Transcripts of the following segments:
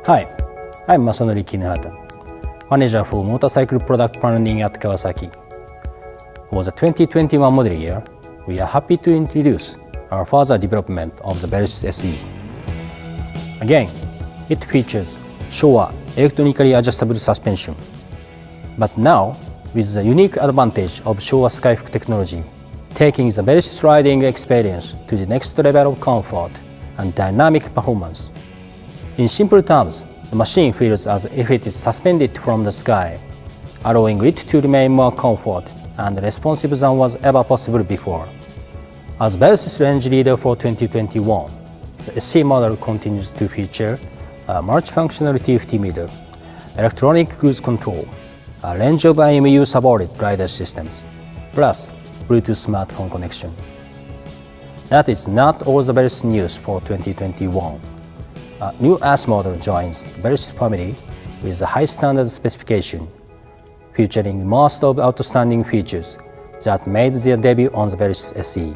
Hi, I'm Masanori Kinuhata, Manager for Motorcycle Product Planning at Kawasaki. For the 2021 model year, we are happy to introduce our further development of the Versys SE. Again, it features Showa electronically adjustable suspension, but now with the unique advantage of Showa Skyhook technology, taking the Versys riding experience to the next level of comfort and dynamic performance. In simple terms, the machine feels as if it is suspended from the sky, allowing it to remain more comfort and responsive than was ever possible before. As Versys range leader for 2021, the SE model continues to feature a multifunctional TFT meter, electronic cruise control, a range of IMU-supported rider systems, plus Bluetooth smartphone connection. That is not all the Versys news for 2021. A new S model joins the Versys family with a high standard specification, featuring most of the outstanding features that made their debut on the Versys SE.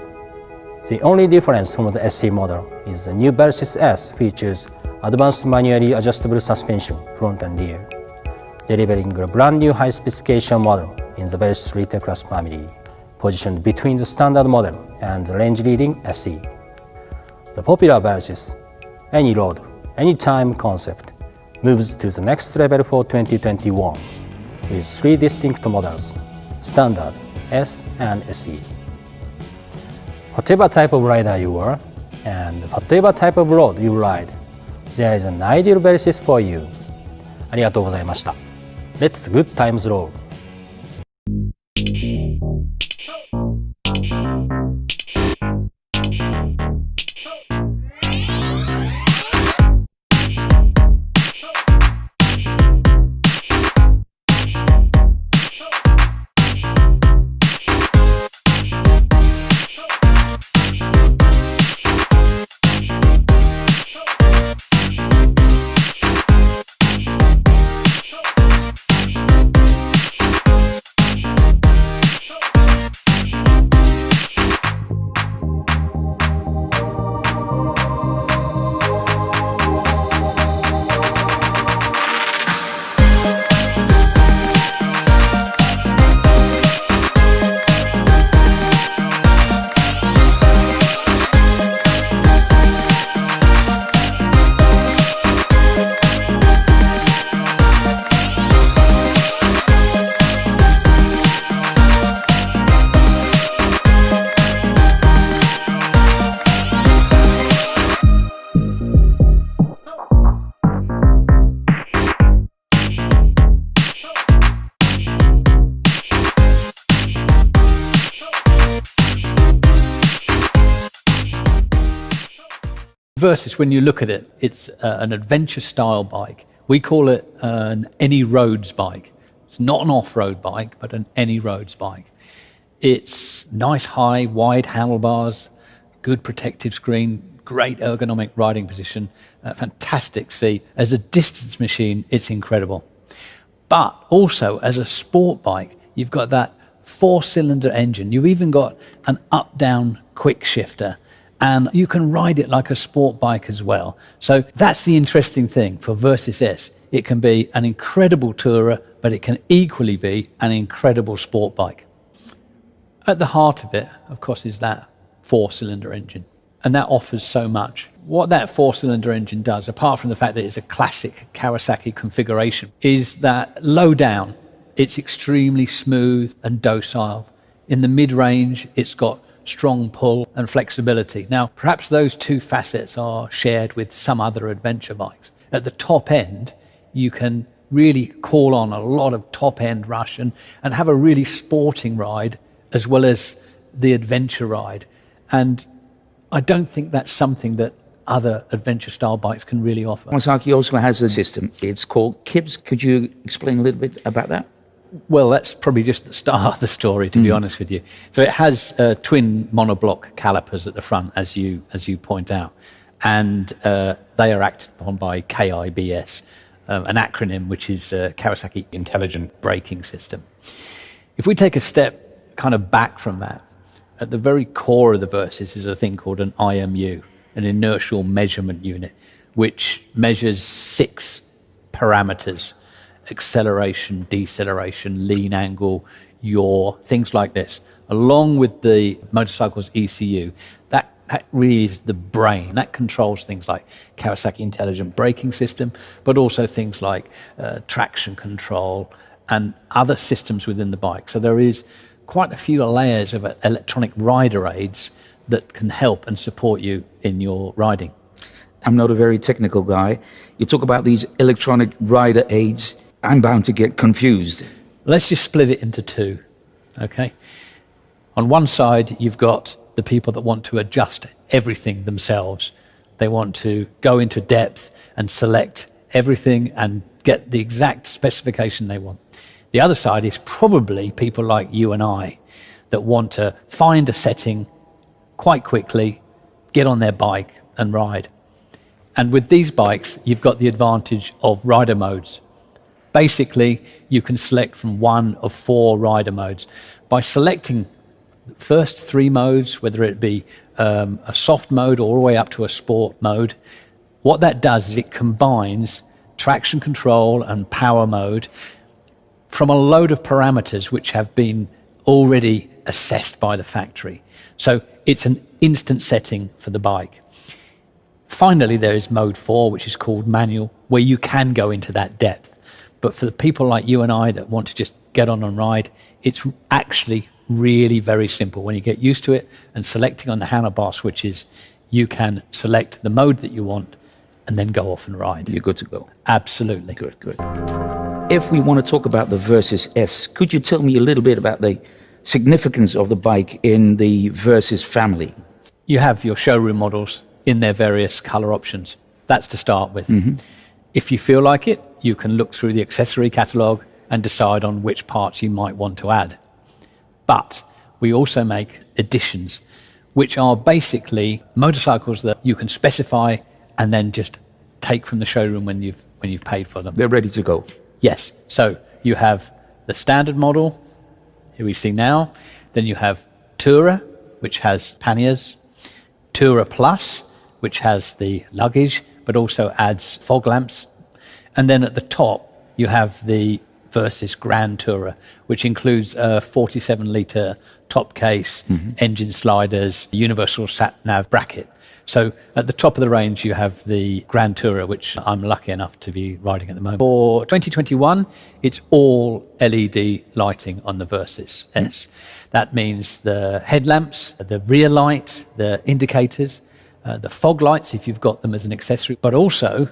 The only difference from the SE model is the new Versys S features advanced manually adjustable suspension front and rear, delivering a brand new high specification model in the Versys Retail Class family, positioned between the standard model and the range-leading SE. The popular Versys Any Road, Anytime concept moves to the next level for 2021 with 3 distinct models, Standard, S, and SE. Whatever type of rider you are, and whatever type of road you ride, there is an ideal Versys for you. ありがとうございました。Let's good times roll! Versys, when you look at it, it's an adventure style bike. We call it an any roads bike. It's not an off-road bike, but an any roads bike. It's nice, high, wide handlebars, good protective screen, great ergonomic riding position, fantastic seat. As a distance machine, it's incredible. But also as a sport bike, you've got that 4-cylinder engine. You've even got an up-down quick shifter, and you can ride it like a sport bike as well. So that's the interesting thing for Versys S. It can be an incredible tourer, but it can equally be an incredible sport bike. At the heart of it, of course, is that 4-cylinder engine, and that offers so much. What that 4-cylinder engine does, apart from the fact that it's a classic Kawasaki configuration, is that low down, it's extremely smooth and docile. In the mid-range, it's got strong pull and flexibility. Now, perhaps those 2 facets are shared with some other adventure bikes. At the top end, you can really call on a lot of top-end rush and have a really sporting ride as well as the adventure ride. And I don't think that's something that other adventure-style bikes can really offer. Kawasaki also has a system. It's called KIBS. Could you explain a little bit about that? Well, that's probably just the start of the story, to be honest with you. So it has twin monoblock calipers at the front, as you point out, and they are acted upon by KIBS, an acronym which is Kawasaki Intelligent Braking System. If we take a step kind of back from that, at the very core of the Versys is a thing called an IMU, an inertial measurement unit. which measures 6 parameters: acceleration, deceleration, lean angle, yaw, things like this, along with the motorcycle's ECU. That really is the brain. That controls things like Kawasaki Intelligent Braking System, but also things like traction control and other systems within the bike. So there is quite a few layers of electronic rider aids that can help and support you in your riding. I'm not a very technical guy. You talk about these electronic rider aids. I'm bound to get confused. Let's just split it into 2, okay? On one side, you've got the people that want to adjust everything themselves. They want to go into depth and select everything and get the exact specification they want. The other side is probably people like you and I that want to find a setting quite quickly, get on their bike and ride. And with these bikes, you've got the advantage of rider modes. Basically, you can select from one of 4 rider modes. By selecting the first 3 modes, whether it be a soft mode all the way up to a sport mode, what that does is it combines traction control and power mode from a load of parameters which have been already assessed by the factory. So it's an instant setting for the bike. Finally, there is mode 4, which is called manual, where you can go into that depth. But for the people like you and I that want to just get on and ride, it's actually really very simple. When you get used to it and selecting on the handlebar switches, you can select the mode that you want and then go off and ride. You're good to go. Absolutely. Good. If we want to talk about the Versys S, could you tell me a little bit about the significance of the bike in the Versys family? You have your showroom models in their various color options. That's to start with. If you feel like it, you can look through the accessory catalog and decide on which parts you might want to add. But we also make editions, which are basically motorcycles that you can specify and then just take from the showroom when you've paid for them. They're ready to go. Yes. So you have the standard model, here we see now. Then you have Tourer, which has panniers. Tourer Plus, which has the luggage, but also adds fog lamps. And then at the top, you have the Versys Grand Tourer, which includes a 47-litre top case, engine sliders, universal sat-nav bracket. So at the top of the range, you have the Grand Tourer, which I'm lucky enough to be riding at the moment. For 2021, it's all LED lighting on the Versys S. That means the headlamps, the rear light, the indicators, the fog lights, if you've got them as an accessory, but also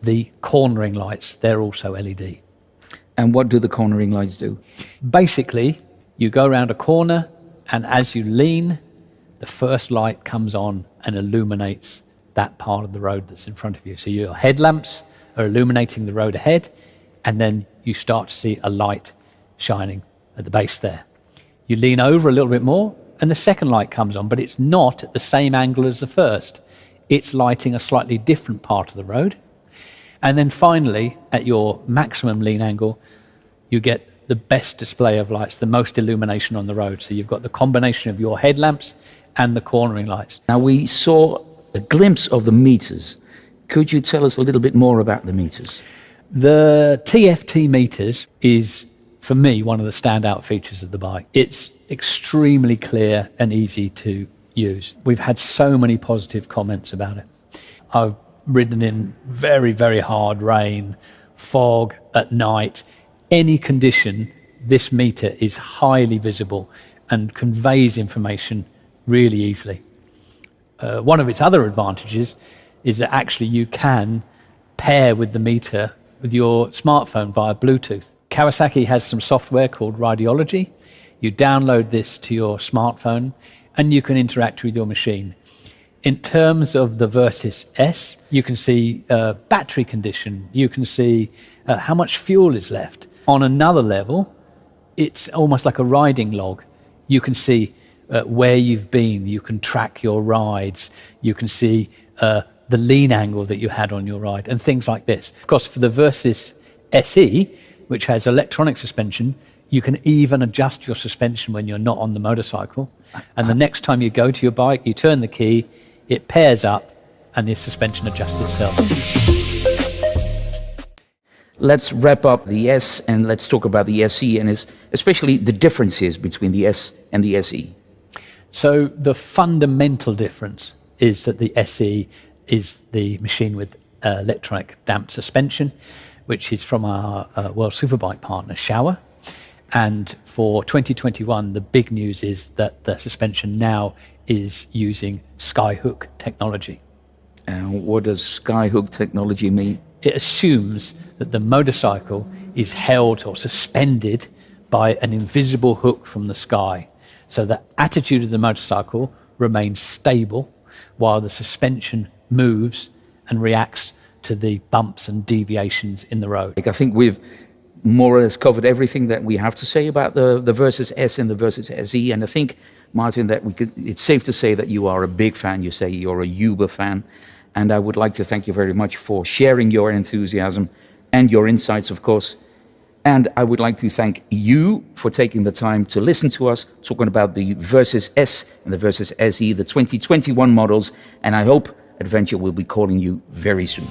the cornering lights. They're also LED. And what do the cornering lights do? Basically, you go around a corner, and as you lean, the first light comes on and illuminates that part of the road that's in front of you. So your headlamps are illuminating the road ahead, and then you start to see a light shining at the base there. You lean over a little bit more, and the second light comes on, but it's not at the same angle as the first. It's lighting a slightly different part of the road. And then finally, at your maximum lean angle, you get the best display of lights, the most illumination on the road. So you've got the combination of your headlamps and the cornering lights. Now, we saw a glimpse of the meters. Could you tell us a little bit more about the meters? The TFT meters is, for me, one of the standout features of the bike. It's extremely clear and easy to use. We've had so many positive comments about it. I've ridden in very, very hard rain, fog, at night. Any condition, this meter is highly visible and conveys information really easily. One of its other advantages is that actually you can pair with the meter with your smartphone via Bluetooth. Kawasaki has some software called Radiology. You download this to your smartphone and you can interact with your machine. In terms of the Versys S, you can see battery condition, you can see how much fuel is left. On another level, it's almost like a riding log. You can see where you've been, you can track your rides, you can see the lean angle that you had on your ride, and things like this. Of course, for the Versys SE, which has electronic suspension, you can even adjust your suspension when you're not on the motorcycle. And the next time you go to your bike, you turn the key, it pairs up, and the suspension adjusts itself. Let's wrap up the S and let's talk about the SE and especially the differences between the S and the SE. So the fundamental difference is that the SE is the machine with electronic damped suspension, which is from our World Superbike partner, Showa. And for 2021, the big news is that the suspension now is using Skyhook technology. And what does Skyhook technology mean? It assumes that the motorcycle is held or suspended by an invisible hook from the sky. So the attitude of the motorcycle remains stable while the suspension moves and reacts to the bumps and deviations in the road. I think we've more or less covered everything that we have to say about the Versys S and the Versys SE. And I think, Martin, that it's safe to say that you are a big fan. You say you're a Uber fan. And I would like to thank you very much for sharing your enthusiasm and your insights, of course. And I would like to thank you for taking the time to listen to us talking about the Versys S and the Versys SE, the 2021 models. And I hope Adventure will be calling you very soon.